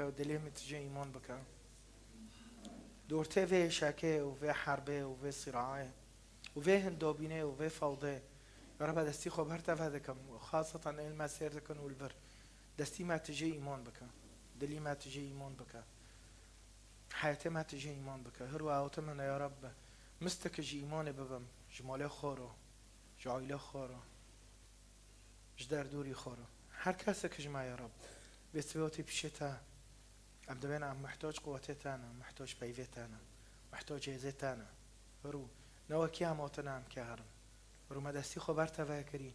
دلیم تجي ایمان بکن دورته و شاكه و حربه و صراعه و هندوبينه و فوضى. يا رب دستي خو بهرتا فهدكم وخاصة المسير دكن والبر دستي ما تجي إيمان بك دلي ما تجي إيمان بك حياتي ما تجي إيمان بك هروا أوتمنا يا رب مستك جي إيمان ببم جماله خورو جعيله خورو جدار دوري خورو هر کسك جمع يا رب بسواتي بشتا أبدا أنا محتاج قوتتانا محتاج بيفتانا محتاج عزتانا هرو نوا كي أموتنا أم كهرم هرو ما دستي خبر تفكري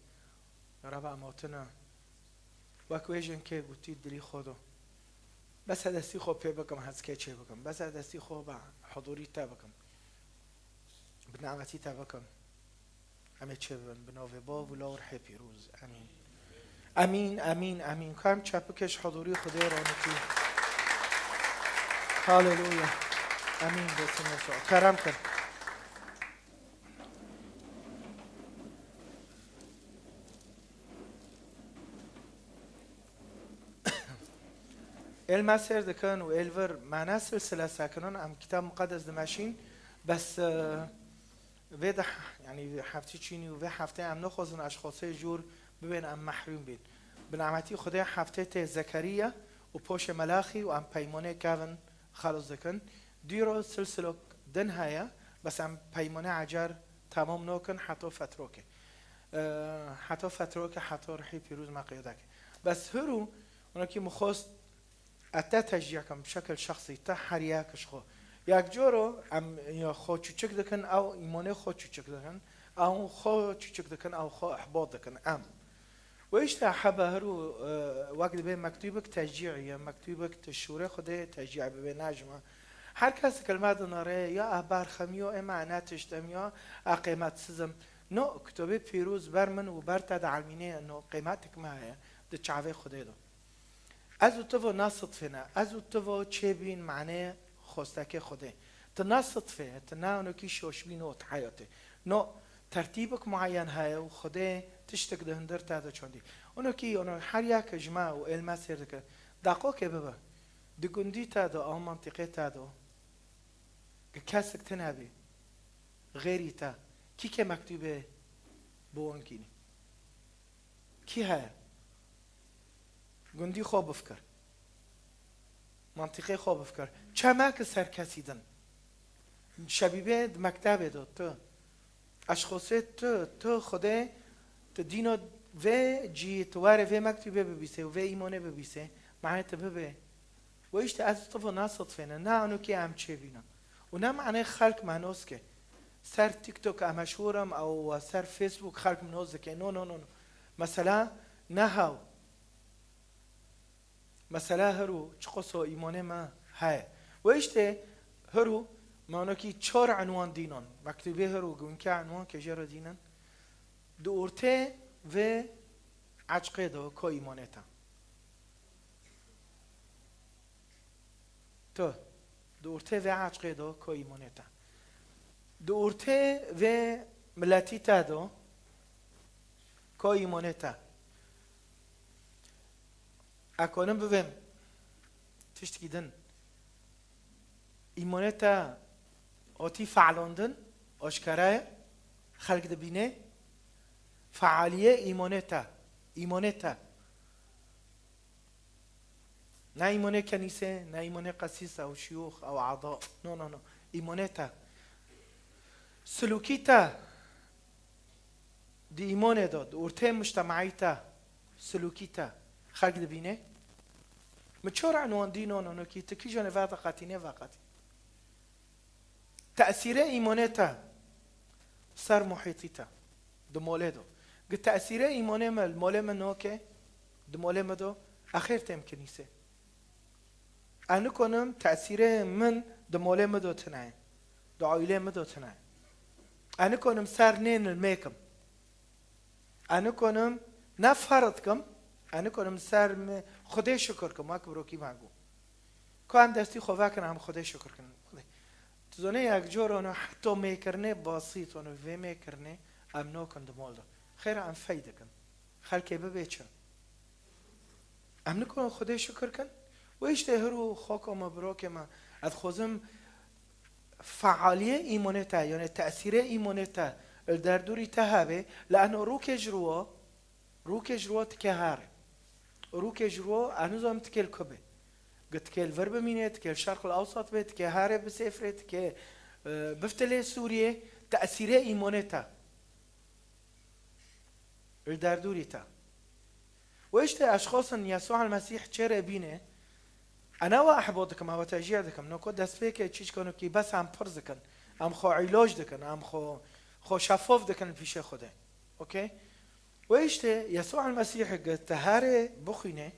يا رب أموتنا وكويجن كي قلتي دلي خودو بس دستي خو بي بكم هز كي چه بكم بس دستي خو با حضوري تا بكم بنعمتي تا بكم همه چه بناوه با ولا روح پیروز امين امين امين امين كم چپکش حضوری خدا رانتی هاللويا امين باسم يسوع کرم کن المسير دكان وإلفر معنا سلسلة ساكنون عم كتاب مقدس دمشين بس وده يعني هفته چینی و هفته هم نخوزن اشخاصه جور ببین ام محروم بین بنعمتی خدا هفته ته زکریا و پوش ملاخی و ام پیمانه کون خلاص دکن دیرو سلسله دن هيا بس ام پیمانه عجر تمام نوکن حتی فتروکه حتی رحی پیروز مقیدک بس هرو اونا که مخواست اتا تشجيعكم بشكل شخصي تحرياكش خو ياك جورو ام يا خو تشك دكن او ايمانه خو تشك دكن او خو تشك دكن او خو احباط دكن ام ويش تحبه هرو وقت بين مكتوبك تشجيعي مكتوبك تشوره خده تشجيع بين نجمه هر کس کلمه دناره یا احبار خمیو اما ناتش دمیا قیمت سزم نو کتابه پیروز بر من و بر تا علمینه انه قیمتك ما هي ده چاوه خده دو ازو تو نصت فينا ازو تو چه بين معناه خوستك خوده تنصت فيه تناونو كي شوش بينو حياته نو ترتيبك معين هاي وخده تشتك ده هندر تادا چوندي اونو كي اونو هر یک جماع و علم سرك دقو که ببا دي گندي تادا او منطقه تادا كاسك تنابي غيري تا كي که مكتوبه بوانكيني كي هاي گندی خواب بفکر منطقه خواب بفکر چمک سر کسیدن شبیه مکتب داد تو اشخاص تو خوده تو دینو و جی تواره و مکتوبه ببیسه و ایمانه ببیسه معنی ببه و ایشت از تو نصد فینه نه اونو که هم چه بینم و نه معنی خلق معناست که سر تیک توک مشهورم او سر فیسبوک خلق منوزه که نو مثلا نه هاو مثلا هرو چقصو ایمانه ما های و ایشته هرو مانو کی 4 عنوان دینان مکتوبه هرو گون که عنوان که جرا دینن دورته و عجقه دو که ایمانه تا تو دورته و عجقه دو که ایمانه تا دورته و ملتی تا دو که ایمانه تا اکنون ببین تشت گیدن ایمانتا آتی فعلاندن آشکاره خلق دبینه فعالیه ایمانتا نه ایمانه کنیسه نه ایمانه قسیس او شیوخ او اعضاء نو ایمانتا سلوکیتا دی ایمانه داد ارته مجتمعیتا سلوکیتا خلق دبینه متشور عنوان دينون انه كي تكيجون فاتقاتي فقط تأثير ايمانتا صار محيطيتا دمولدو قد تأثير ايمانه مال مولم نوكه دمولم دو اخر تم كنيسه انا كنم تأثير من دمولم دو تناي دو عائله مدو تناي انا كنم صار نين الميكم انا كنم نفرضكم انا کنم سر خدا شکر کنم که بروکی مگو که هم دستی خواه کنم هم خدا شکر کنم تو زنه یک جور اونو حتی میکرنه باسیط اونو وی میکرنه ام نو کن دمال دو خیر ام فیده کن خلکه ببیچن ام نکن خدا شکر کن ويشتهروا خوكم مبروكما ادخوزم فعالية إيمانتا يعني تأثير إيمانتا الدردوري تهابه لأنه روك جروا تكهار روك جروا أنوزم تكل كبه قد تكل فرب مينه تكل الشرق الأوسط به تكهار بسفرة تكل بفتلة سوريا تأثير إيمانتا الدردوري تا وإيش أشخاص يسوع المسيح شر بينه أنا وأحبطكم أو تجيعكم نو كود دسفيك تشيش كانوا كي بس عم فرزكن عم خو علاج دكن عم خو شفاف دكن في شيء خده أوكي وإيش يسوع المسيح تهاره بخينه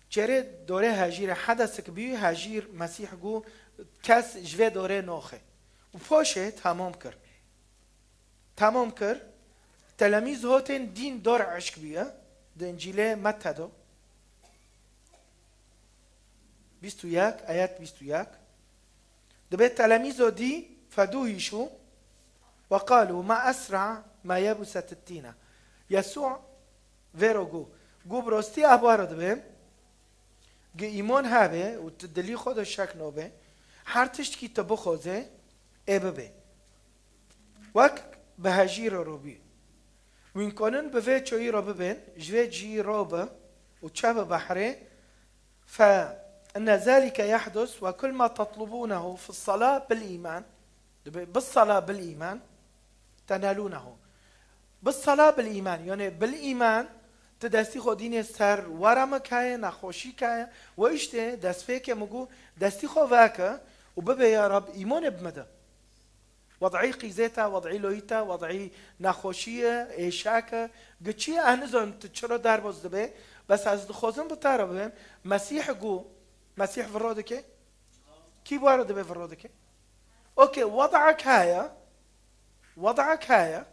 شر دوره هجير حدث كبير هجير مسيح جو كاس جوه دوره نوخه وفوشه تمام كر تلاميذ هوتن دين دور عشق بيه ده انجيله متى دو 21 آيات 21 دبيت تلاميذه دي فدوهشوا وقالوا ما أسرع ما يبست التينة يسوع فيروغو جو بروستي أبوارو دبيم جو إيمان هابه وتدلي خود الشك نوبه حرتشت كي تبو خوزه إببه وك بهجير روبي وين كونن بفيت شوي روببين جوي جي روبه وتشاب بحره فإن ذلك يحدث وكل ما تطلبونه في الصلاة بالإيمان بالصلاة بالإيمان تنالونه بالصلاة بالإيمان يعني بالإيمان تدستی خودین سر ورم که نخوشی که و ایشته دست فکر مگو دستی خواه و ببه یا رب ایمان بمده وضعي قيزيتا وضعي لويتا وضعي نخوشية إيشاكا قتشي أهنزون تتشرو داربوز دبي بس از دخوزن بطارا بهم مسيح قو مسيح فرودك كي بوارد دبي فرودك أوكي وضعك هايا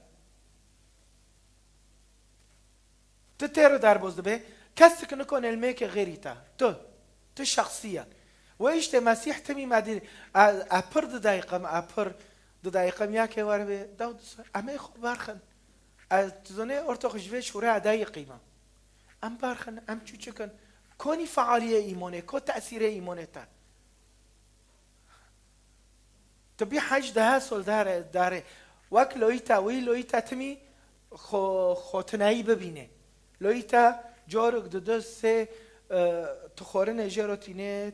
تتيرو داربوز دبي كسك نكون الميك غيريتا تو شخصيا وإيش مسيح تمي مادين أبر دقيقة أبر دقيقة مياك واربي داود أمي خو بارخن تزوني أرتخش في شورا دقيقة ما أم بارخن أم تشكن كوني فعالية إيمانه كو تأثير إيمانه تا تبي حاج ده سول داره وقت لويتا تمي خو تناي ببینه لويتا جارك دو سه تخورن جيروتينه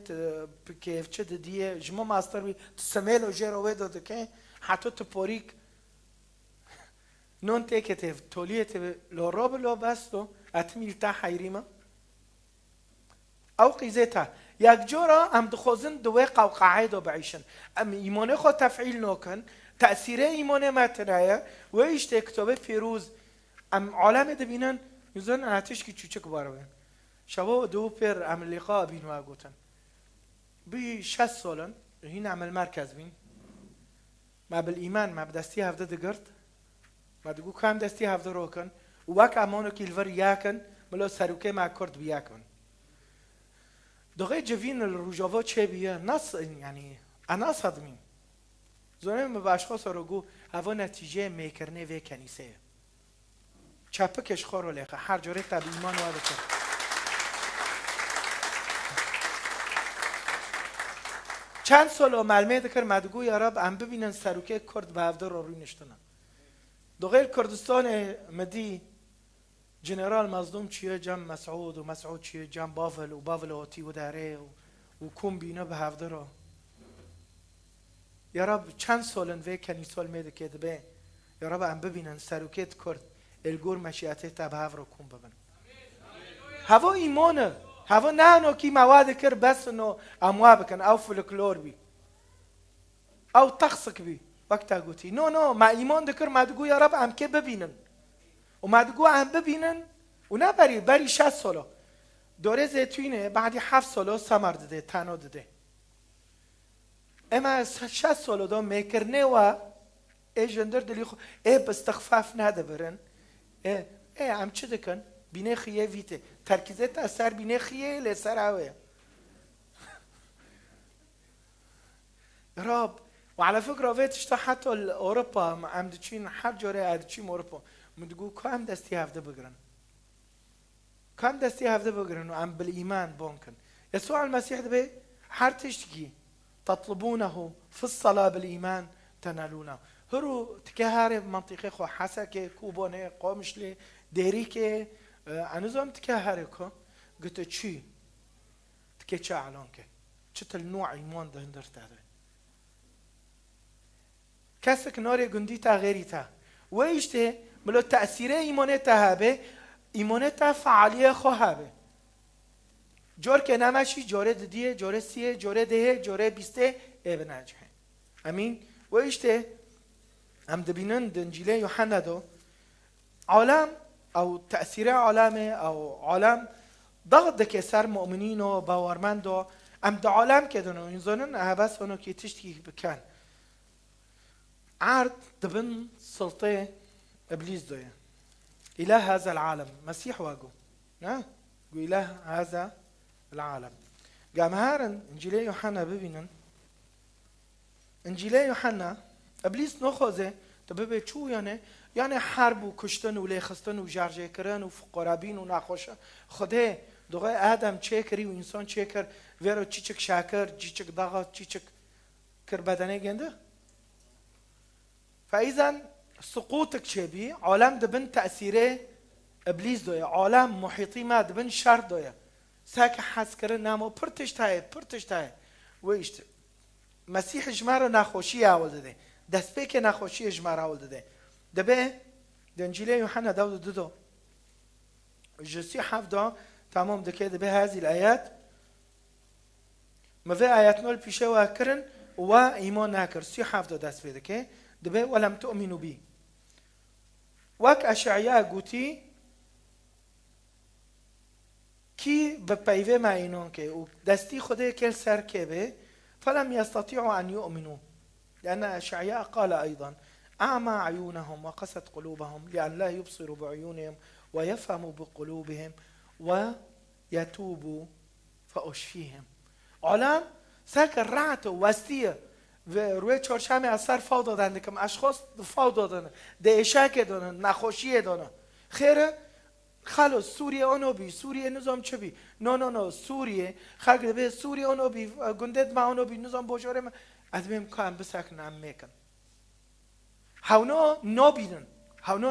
كيف تشد دي جمع ماستر بي تسميلو جيرو ويدو دكه حتى تبوريك نون تكتف توليت لو روب لو باستو اتميل تا حيريما او قيزتا ياك جورا ام دخوزن دوي قاعده بعيشن ام ايمانه خو تفعيل نوكن تاثير ايمانه ما ترايا ويش تكتبه فيروز ام عالم دبينن يزن اتش كي تشك باروين شباب دو بير عمل لقاء بين واقوتن ب6 سالن هنا عمل مركز بين ما بالإيمان ما بدستي هفده دقرت ما دقو كام دستي هفده روكن وواك عمانو كيلفر ياكن ملو سروكي ما كرد بياكن دغي جوين الرجاوة چه بيه نص يعني أنا صدمين زونه ما باشخاص روگو هوا نتیجه میکرنه و کنیسه چپکش خورو لیخه هر جوره تب ایمان واده کرد چند سال معلومه دکر مدگو یا رب ام ببینن سروکه کرد به هفته رو روی نشتنن دو غیر کردستان مدی جنرال مظلوم چیه جم مسعود و مسعود چیه جم بافل و بافل آتی و داره و کم بینه به هفته رو یا رب چند سالن و کنیسال میده که دبه یا رب ام ببینن سروکه کرد الگور مشیعته تا به هفته رو کم ببین هوا ایمانه هوا نه کی مواد کر بس انه اموا بکن او فولکلور بی او تخصك بی وقتا گوتی نو ما ایمان دکر ما دگو یا رب ام که ببینن و ما دگو ام ببینن و نه بری 60 سالا دوره زیتونه بعدی 7 سالا ثمر داده تنها داده اما 60 سالا دا میکرنه و جندر دلی خو بستخفاف نده برن ام چه دکن بینه خیه ویته ترکیزت اثر بینه خیه لسر اوه راب وعلى فكرة فيتش حتى أوروبا عم دتشين حر جوري عم دتشين أوروبا مدقو كم دستي هفده بقرن كان دستي هفده بقرن وعم بالإيمان بونكن يسوع المسيح دبي هر تشتكي تطلبونه في الصلاة بالإيمان تنالونه هرو تكهاري منطقي خو حسكي كوبوني قومشلي ديريكي أنزوم تكهاري كو قلت تشي تكي تشا علونك چتل نوع إيمان ده هندر تهده كسك نوري قندي تا غيري تا ويشته ملو تأثير إيمانته هبه إيمانته فعالية خو هبه جور که نمشی جوره دیه جوره سیه جوره دهه جوره بیسته ابن نجحه امین و ایشته هم دبینن دنجیله یوحنا دو عالم او تأثیر عالمه او عالم ضغط دکه سر مؤمنین و باورمند و ام ده عالم که دونو اینزانن احبس اونو که تشتی بکن عرض دبن سلطه ابلیس دویه اله هذا العالم مسيح واقو قو اله هذا العالم جامهارن انجيلي يوحنا ببينن انجيلي يوحنا ابليس نخوزه تببه شو يعني حرب و کشتن و لیخستن و جرجه کردن و فقرابین و نخوشه خدا دوغای آدم چه کری و انسان چه کر ویرو چیچک شاکر چیچک داغ چیچک کر بدنه گنده فاذا سقوطك چه بی عالم دبن تأثیره ابلیس دویه عالم محیطی ما دبن شر دویه ساك حس كرن نامو پرتش تای ويشت مسيح جمارو ناخوشي اول ده دست بك ناخوشي جمار اول ده دبه دنجيل يوحنا داود ددو جسي حفظه تمام دكه دبه هذه الايات ما في ايات نول بيشوا كرن وايمان ناكر سي حفظه دست بك دبه ولم تؤمنوا بي واك اشعياء قوتي كي ببايفه معينون كي ودستي خده كل سر كبه فلم يستطيعوا أن يؤمنوا لأن أشعياء قال أيضا أعمى عيونهم وقست قلوبهم لأن لا يبصروا بعيونهم ويفهموا بقلوبهم ويتوبوا فأشفيهم علام ساكر رعته وستيه روی چهارشنبه اثر فاو دادن دکم اشخاص فاو دادن ده اشک دادن نخوشی دادن خیره خلاص سوریه آنو بی سوریه نظام چه بی نه سوریه خلق به سوریه آنو بی گندد ما آنو بی نظام بوجاره ما از میم کام بسکن ام میکن هاونا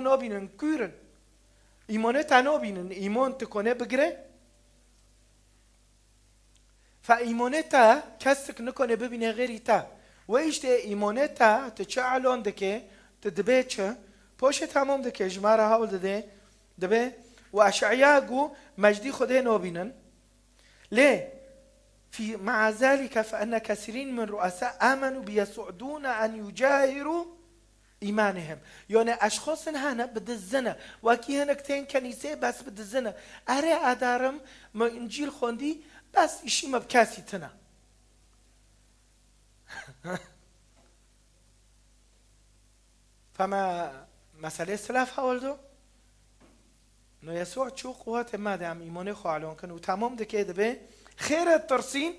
نابینن کورن ایمانه تنابینن ایمان تکنه بگره فایمانه تا کسک نکنه ببینه غیری تا و ایشته ایمانه تا تچه علان دکه تدبه چه پاشه تمام دکه جمعه حول دده دبه و اشعیاء گو مجدی خوده نابینن ليه في مع ذلك فأن كثيرين من رؤساء آمنوا بيسعدون أن يجاهروا إيمانهم يعني أشخاص هنا بدزنا وكي هنا كتين كنيسة بس بدزنا أرى أدارم ما إنجيل خوندي بس إشي ما بكاسي تنا فما مسألة سلاف هولدو نو يسوع شو قوات ما دام إيمانه خالون كانوا تمام ده كده به خير الترسين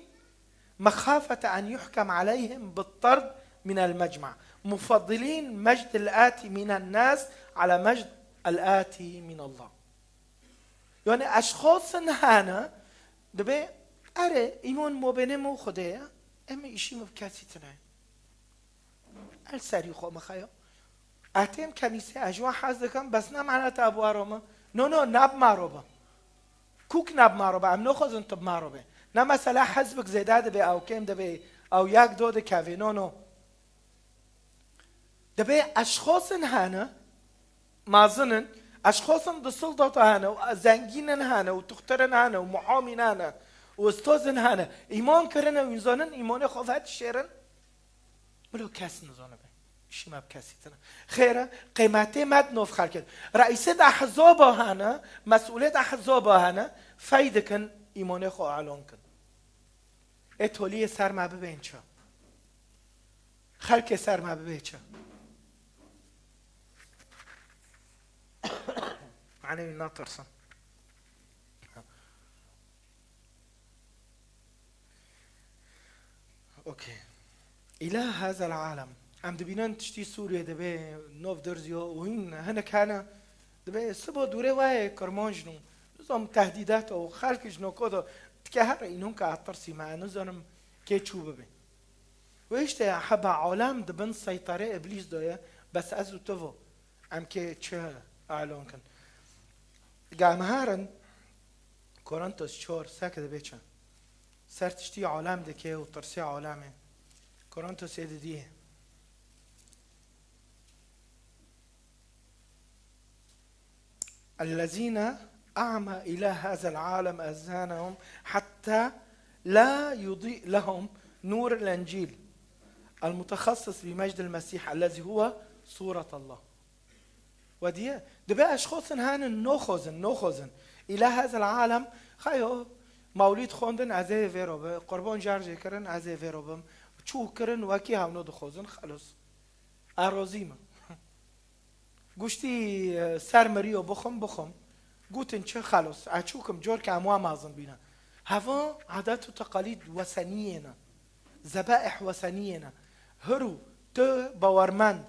مخافة أن يحكم عليهم بالطرد من المجمع مفضلين مجد الآتي من الناس على مجد الآتي من الله يعني أشخاص هنا ده به أرى إيمان مبينه مو خديه أما إشي مبكاسي تناه السري خو مخايا أتم كنيسة أجوا حزكم بس نه معناته أبو أروما نو ناب معروبه کوک ناب معروبه ام نخوزن طب معروبه نه مثلا حزبك زیداده به او کم ده به او یک دو ده کوینونو ده به اشخاص هنه مازنن اشخاص ده سلطات هنه و زنگینن هنه و تخترن هنه و محامین هنه و استازن هنه ایمان کرنه و انزانن ایمان خوفت شیرن ملو کس نزانه به شي ما بكاسيتنا خيره قيمتي مد نوف خلكت رئيس احزاب هنا مسؤوليه احزاب هنا فايده كان ايمانه خو اعلان كن اتولي سر ما ببين چا خلك سر ما ببين چا معنی ناترسن اوكي اله هذا العالم ام دبینن تشتی سوریه دبه نوف درزیو و این هنک هنه دبه سبا دوره وای کرمانجنو نظام تهدیدات و خلقش نکودا تكهر إنهم كعطرسي مع نظام كيتشوبه بين وإيش حبا عالم دبن سيطرة إبليس دويا بس أزو تفو أم كي تشه أعلون كان قام هارن كورنثوس شور ساكت بيتشا سرتشتي عالم دكي وترسي عالمه كورنثوس يديه الذين أعمى إلى هذا العالم أذهانهم حتى لا يضيء لهم نور الإنجيل المتخصص بمجد المسيح الذي هو صورة الله ودي دبقى أشخاص هان نوخوزن إلى هذا العالم خيو مولید خوندن از ویروبه قربان جارجه کردن از ویروبم چو کردن وکی هم نود خوزن خلاص آرزیمه گوشتی سر مریو بخم گوتن چه خلاص اچوکم جور که اموا مازن بینا هوا عادات و تقالید وثنیه نه ذبائح وثنیه نه هرو تو باورمند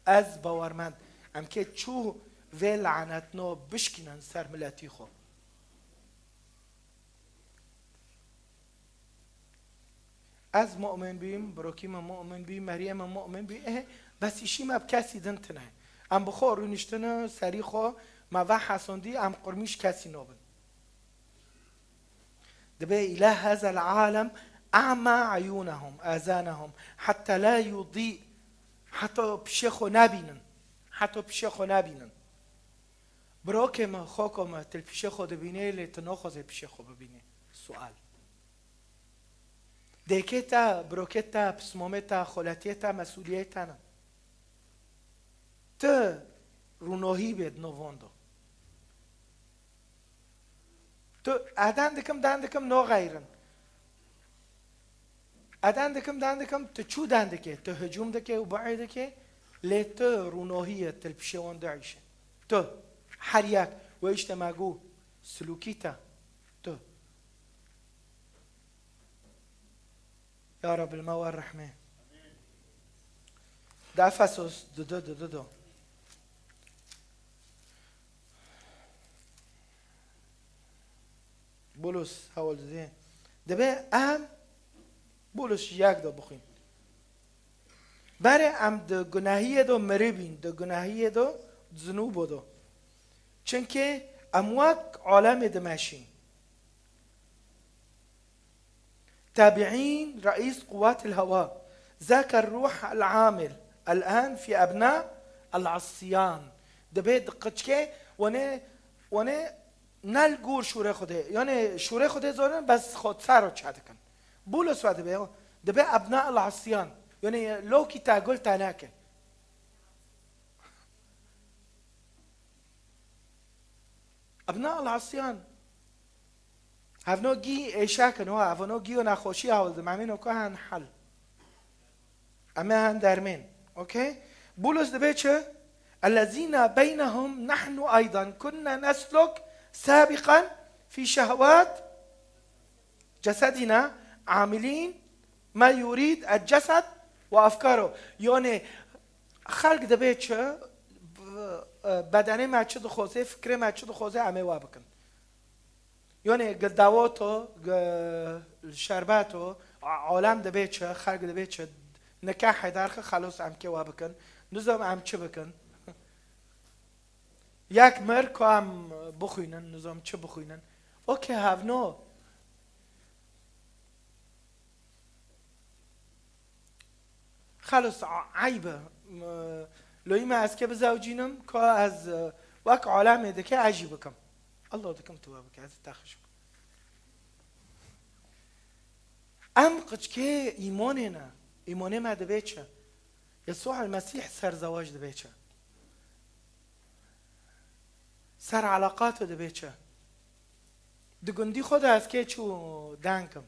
از باورمند ام که چو و لعنتنا بشکنن سر ملتی خو از مؤمن بیم بروکیم مؤمن بیم مریم مؤمن بیم بس ایشی ما بکسی دنت نه ام بخور رونشتن سری خو ما و حسندی ام قرمیش کسی نابن دبي إلى هذا العالم أعمى عيونهم آذانهم حتى لا يضيء حتى بشيخو نابينن بروكي ما خوكم تلبشيخو دبيني لتنوخذ بشيخو ببيني سؤال ديكيتا بروكيتا بسموميتا خولاتيتا مسؤوليتانا ت رونوهي بيد نوفوندو تو داندكم نو غيرن داندكم تشو داندكي تهجوم دكي وبعيدكي لت رونوهية تلبشون داعش تو حرياك وإيش تماجو سلوكيتا تو يا رب الموال الرحمن ده أفسس دو بولس هول زين دبه ام بولس یک دو بخوین برای ام ده گناهی دو مربین ده گناهی دو ذنوب دو چونکه امواک عالم دمشین تابعين رئيس قوات الهواء ذاك الروح العامل الآن في أبناء العصيان دبيت قچكه ونه نلگور شوره خوده یعنی شوره خوده زارن بس خود سر رو چه کن بولس وده دبه ابناء العصیان یعنی لوکی تاگل تناکه ابناء العصیان هفنو گی ایشاکن ها هفنو گی و نخوشی هاولده ممین اوکا هن حل اما هن درمین اوکی بولس دبه چه الذين بينهم نحن أيضا كنا نسلك سابقا في شهوات جسدنا عاملين ما يريد الجسد وأفكاره يعني خلق دبيت شو بدنه ما تشد خوزه فكره ما تشد خوزه عمي وابكن يعني قدواتو الشرباتو عالم دبيت شو خلق دبيت شو نكاح دارخ خلاص عم كي وابكن نظام عم چه بكن یک مرد که هم بخوینن نظام چه بخوینن اوکی هفنو خلاص عیبه لوی ما از که بزوجینم که از وک عالمه دکه عجیبه کم الله دکم تو بکه از تخش ام قچ که ایمانه نه ایمانه ما دبه چه یسوع المسیح سر زواج دبه چه سر علاقاتو دبه چه دگندی خود از که چو دنکم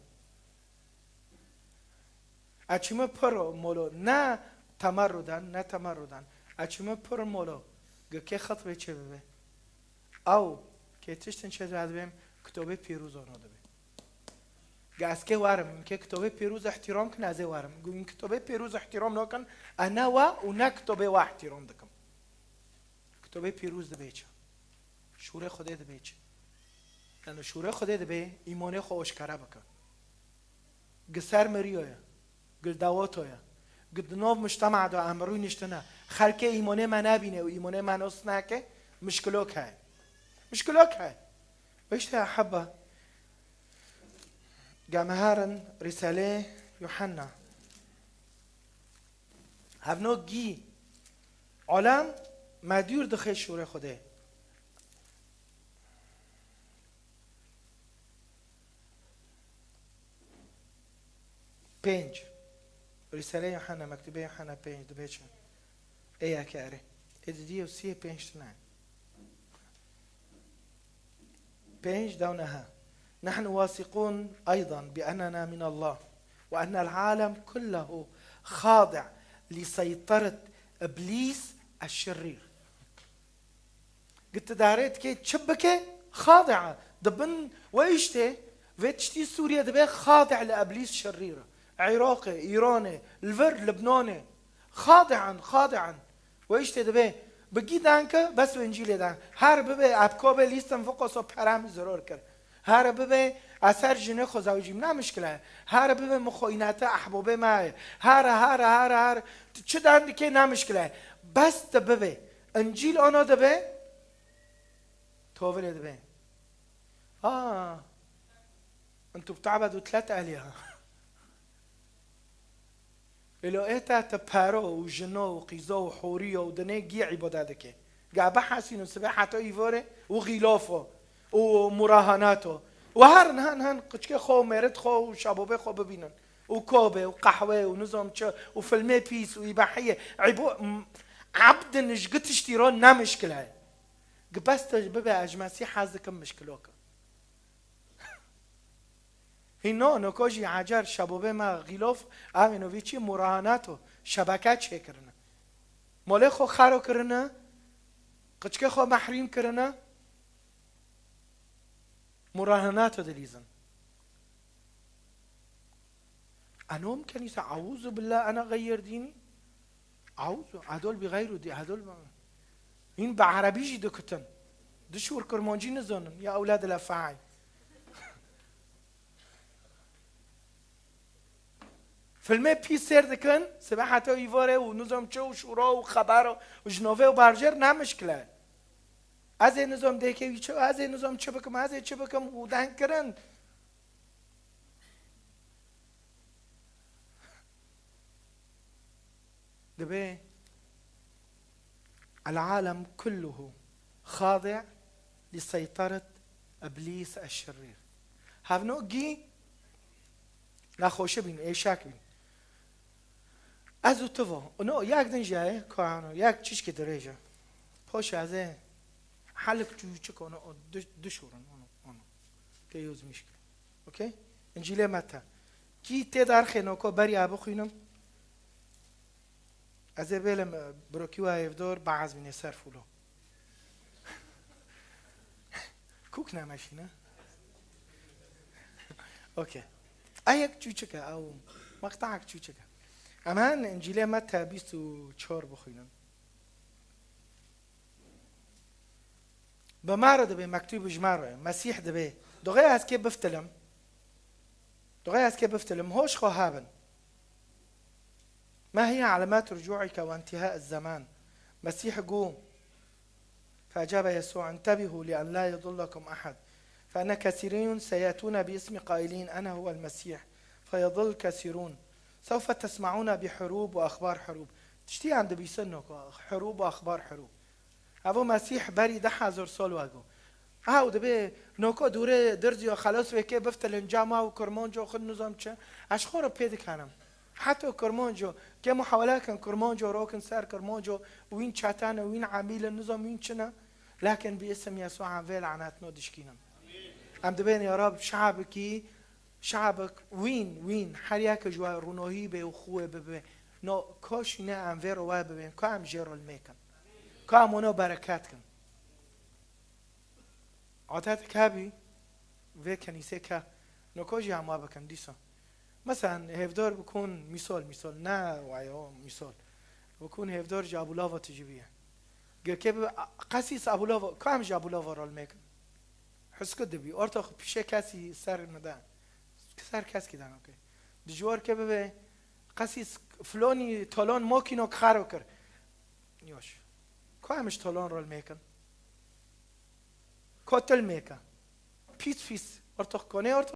اچیمه پر مولو نه تمردن اچیمه پر مولو گه خطبه چه ببه او که تشتن چه زد بیم کتابه پیروز آنو دبه گه از که وارم که کتابه پیروز احترام کن ازه وارم گو این کتابه پیروز احترام نکن انا و نه کتابه و احترام دکم کتابه پیروز دبه چه شوره خودت بیچ لانه شوره خودت به ایمان خوش کرا بکن قصر مريويا قل دعواتويا قد نوف مجتمع دو امروي نشتنا خلك ايمانه ما نبينه وايمانه ما نصنعك مشكلوك هاي مشكلوك هاي ويش يا حبة جامهارن رسالة يوحنا هفنو جي علم ما دور دخل شوره خوده 5 رسالة يوحنا مكتوبة يوحنا 5 دبيتش ايه كاري ادي وسي 5 تنان 5 دونها نحن واثقون أيضا بأننا من الله وأن العالم كله خاضع لسيطرة إبليس الشرير قلت داريت كي تشبكة خاضعة دبن وإيشتي فيتشتي سوريا دبي خاضع لإبليس الشرير عراقي إيراني الفر لبناني خاضعا وإيشتي دبي بگی دانکه بس و انجیل دان هر ببه ابکاب لیستم فوق سو پرام ضرور کرد هر ببه اثر جنه خزاوجیم نه مشکله هر ببه مخوینات احبابه ما هر چه داند که نه مشکله بس ببه انجیل آنها دبه توفل دبه انتو بتعبدوا 3 آلهة إلو إيتا تبارو وجنو وقيزو وحوريو ودني جي عبادتك قاعد بحسين وسباحته يفوري وغلافه ومراهناته وهرن هن قشكي خو ميرت خو وشابوبي خو ببينن وكوبي وقهوة ونظام شو وفيلمي بيس وإباحية عبد نجقت اشتيرون نا مشكلة قبست ببا أجماسي حازكم مشكلوك هینو نکوجی عجر شبابه ما غلاف آمینو ویچی مراهناتو شبکت چه کرنه ماله خو خرو کرنه قچکه خو محریم کرنه مراهناتو دلیزن أنا ممكن يسا أعوذ بالله أنا غير ديني أعوذ هدول بغيروا دي هدول هين بعربيجي دكتن دشور كرمانجي نزونن يا أولاد الأفاعي فيلمي بي سير دكن سباحته يفاره ونظام شو وشورا وخبر وجنوفه وبرجر نمشكله از این نظام دیگه چه از این نظام چه بکم از چه بکم ودان کرن دبي العالم كله خاضع لسيطرة إبليس الشرير هفنو جي نخوش بين اي شك بين ازو تفو نو یک دن جای کانو یک چیش که درجه پاش از حلق چو کنه دشورن اونو که یوز میشه اوکی انجیل متى کی ته در خنوکو بری ابو خوینم از بلم بروکیو ایفدور بعض من صرفولو کوک نماشینه اوکی ايك چوچکه او مقطعك چوچکه امان انجیل متى 24 بخوینم بمارد به مكتوب جماره مسيح دبي دغه از که بفتلم هوش خواهابن ما هي علامات رجوعك وانتهاء الزمان مسيح قوم فأجاب يسوع انتبهوا لأن لا يضلكم أحد فأن كثيرين سيأتون باسم قائلين أنا هو المسيح فيضل كثيرون سوف تسمعون بحروب وأخبار حروب تشتي عند بيسنك حروب وأخبار حروب أبو مسيح بري 10,000 سال واقو دبي نوكو دوره درزي خلاص وكي بفتل انجامه وكرمانجو خد نظام چه اشخور بيد كانم حتى كرمانجو كي محاولات كان كرمانجو روكن سار كرمانجو وين شاتانا وين عميل النظام وين چنا لكن باسم يسوع عن لعنات دشكينم ام دبين يا رب شعبك وين حرياك جوا رونوهي به وخوه به نو كاش نه ام وير و ببين كام جيرول ميكن كام اونو بركات كن عادت كابي و كنيسه كا نو كوجي هم بكن ديسا مثلا هفدار بكون مثال نه وعيو مثال بكون هفدار جابو لافا تجيبيه گه که قسیس ابولا کام جا ابولا ورال میکن حس کد بی ارتا پیشه کسی سر ندان سر کس کی دان اوکی دجوار که به قسیس فلانی تالان ماکینو خراب کرد نیوش کامش تالان رال میکن کاتل میکن پیس ارتا کنه ارتا